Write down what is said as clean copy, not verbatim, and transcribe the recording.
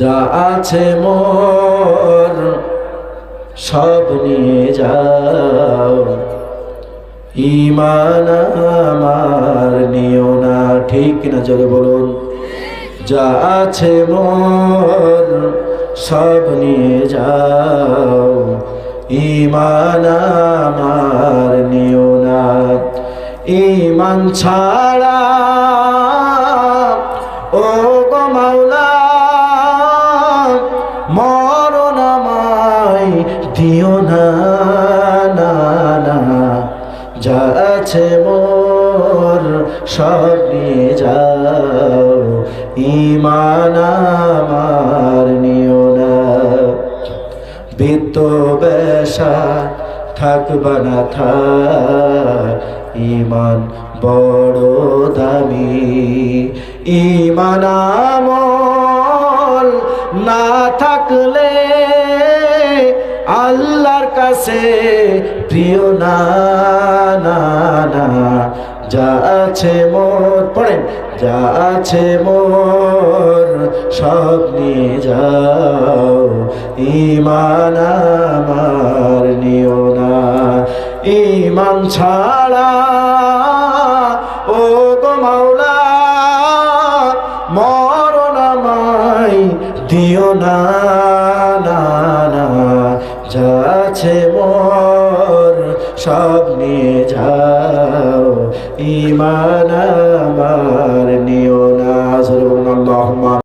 যা আছে মোর সব নিয়ে যাও, ঈমান আমার নিও না। ঠিক না, জোরে বলুন। যা আছে মোর সব নিয়ে যাও, ঈমান আমার নিও না। ঈমান ছাড়া ও গো মাওলা মরণ আমায় দিও না, না না। যা আছে মোর সব নিয়ে যাও, ঈমান আমার নিও না। বিদ্বেষা থাকবা না থাক, ঈমান বড় দামি। ঈমান আমল না থাকলে আল্লাহর কাছে প্রিয় না, না না। যা আছে মোর, পড়েন, যা আছে মোর সব নিয়ে যাও, ঈমান আমার নিও না। ঈমান ছাড়া ও গো মাওলা মরণ আমায় দিও না, না না। যা আছে মোর সব নিয়ে যাও, ঈমান